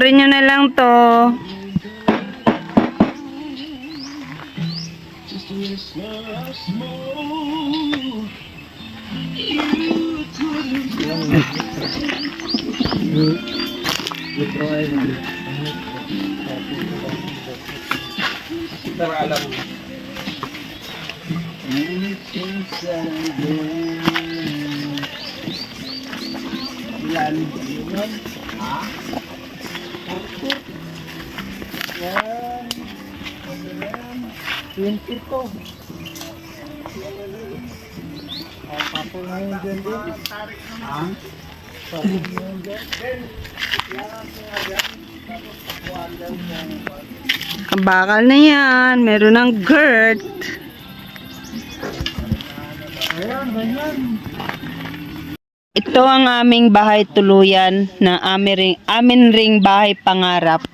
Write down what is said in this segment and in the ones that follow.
Panoorin nyo na lang to. Ang bakal na yan. Meron ng girt. Ito ang aming bahay tuluyan na amin ring bahay pangarap.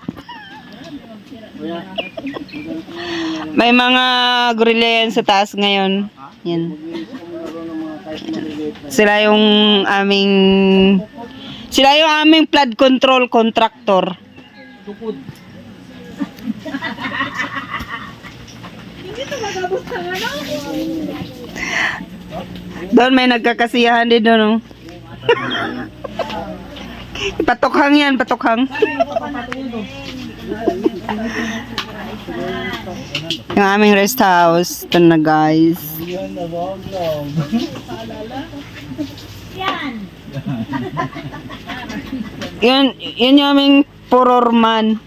May mga gorilla yan sa taas ngayon. Yan. Sila yung aming flood control contractor. Doon may nagkakasiyahan din doon. Oh. Patokhang yan, patokhang. Yung aming rest house. Ito na guys. Yun yung aming purorman.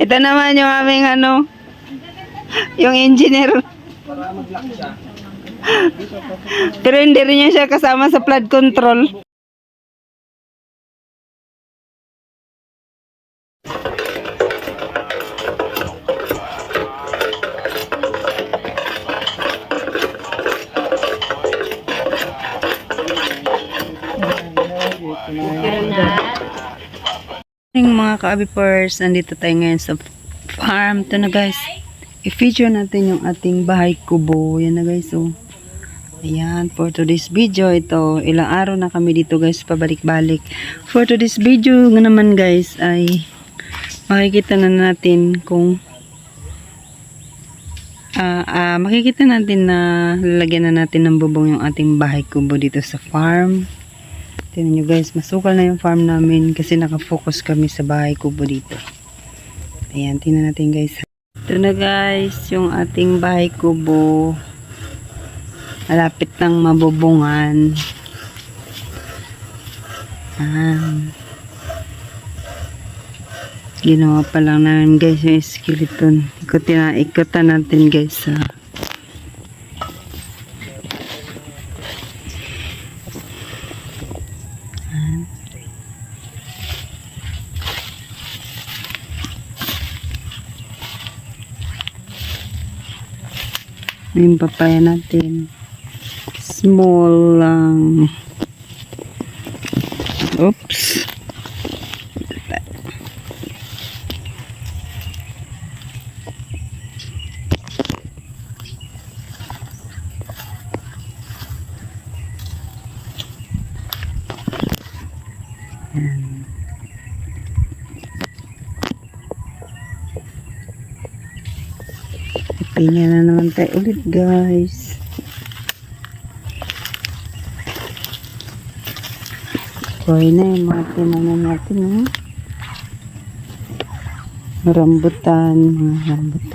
Ito naman yung aming yung engineer. Pero hindi rin niya siya kasama sa flood control. Mga ka-abipers, nandito tayo ngayon sa farm. Ito na guys, i-feature natin yung ating bahay kubo. Yan na guys, oh. Ayan, for today's video, ito, ilang araw na kami dito guys, pabalik-balik. For today's video naman guys, ay makikita na natin kung makikita natin na lalagyan na natin ng bubong yung ating bahay kubo dito sa farm. Tingnan nyo guys, masukal na yung farm namin kasi nakafocus kami sa bahay kubo dito. Ayan, tingnan natin guys. Ito na guys, yung ating bahay kubo. Malapit ng mabubungan. Ginawa pa lang namin guys yung skeleton. Ikutan natin guys. Yung papaya natin. Small lang. Oops. Tingnan na naman tayo ulit guys. Kuhay na yung mga tinanan natin. Rambutan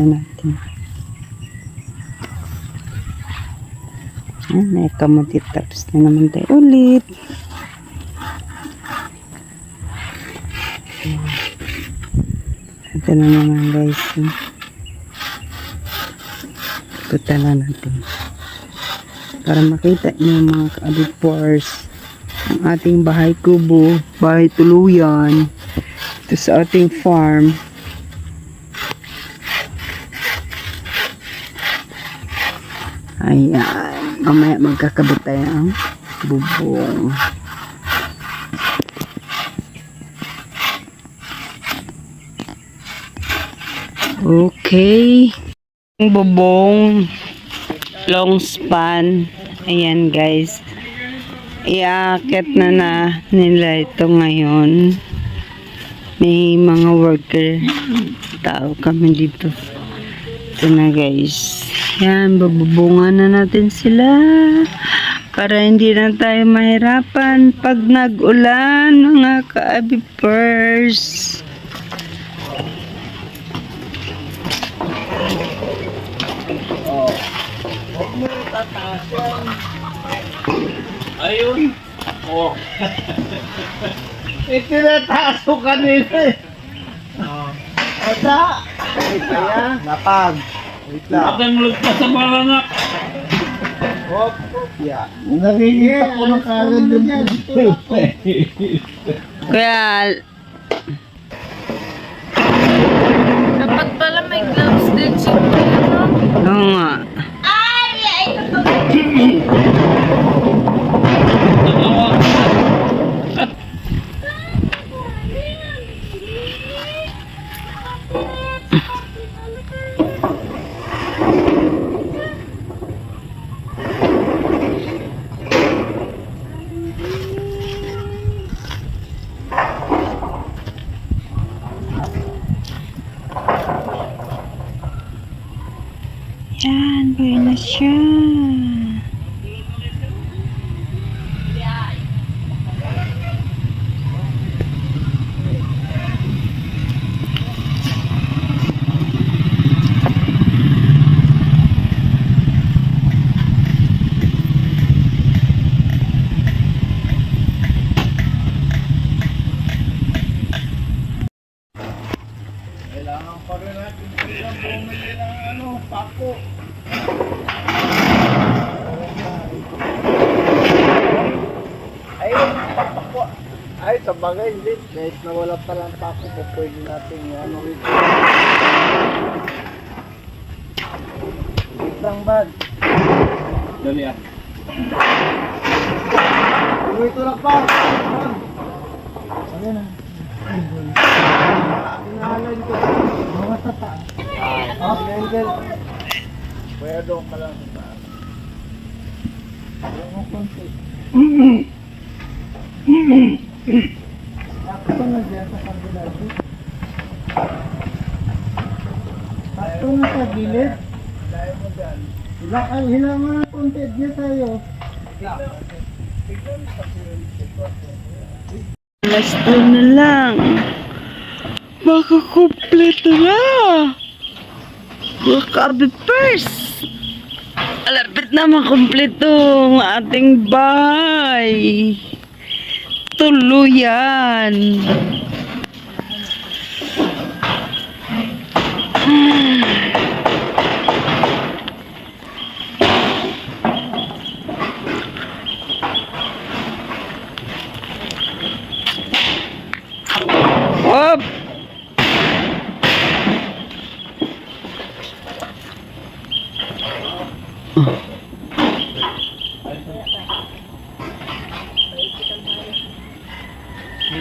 natin. May kamuti, tapos na naman tayo ulit. Ito na naman guys. Ikutan na natin para makita niyo mga ka-abipers ang ating bahay kubo, bahay tuluyan ito sa ating farm. Ayan, mamaya magkakabit tayo ang bubong. Okay, bubong long span. Ayan guys, Iaakit na nila ito ngayon. May mga worker. Tao kami dito. Ito na guys. Yan, babubungan na natin sila. Para hindi na tayo mahirapan pag nag-ulan, mga ka-abipers. Ayun. Oh. Itinataas ko kanina eh. Ata. Kaya. Napag. Wait lang. Atang lagpas sa balanak. Hop. Yeah. Nakikita ko na kagad dun. Kaya, Dapat pala may gloves din siya. oo nga. Yan, buhay na siya. Kailangan pa rin natin silang bumili ng pako. Ay, pako. Ay, sa bagay, hindi. Kahit na wala palang pako, pwede natin rito. Isang bag. Dali ah. Ito lang pa. Ano na? Inahalay ko. Mga tata. Angel. Pwede doon ka lang sa taas. Alam mo konti. Ako na dyan sa kabila. Ako na sa gilid. Dahil mo dyan. Hilang mo na konti. Diyan tayo. Last time na lang. Makakumpleto na. Mga ka-abipers. Alapit na makumpleto ang ating bahay. Tuluyan. Op!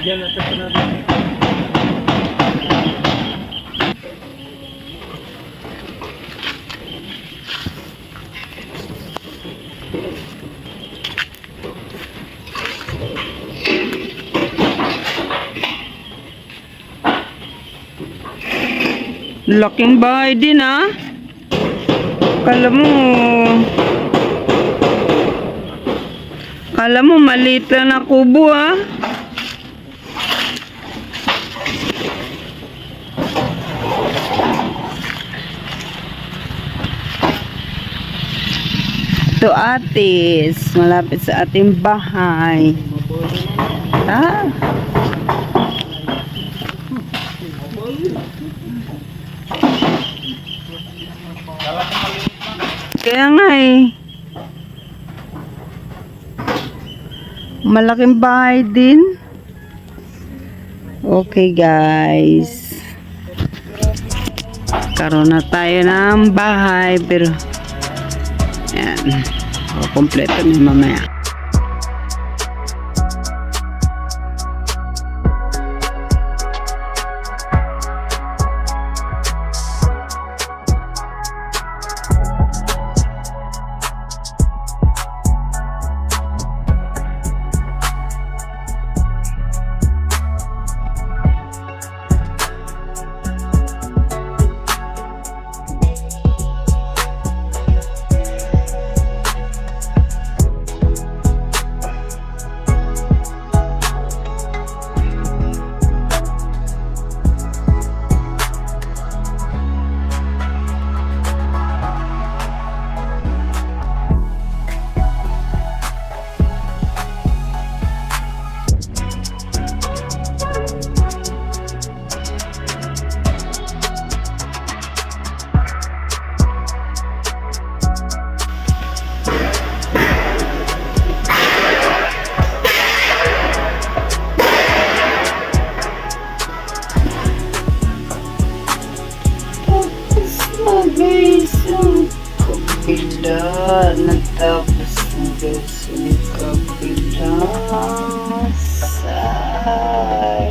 Diyan na ito natin. Laking bahay din ah. Kala mo maliit lang na kubo ah. Ito atis, malapit sa ating bahay. Ah. Kaya nga eh. Malaking bahay din. Okay guys. Karoon na tayo ng bahay pero yan. Kompleto na mamaya. kabila. Natapos na guys yung kabilang side.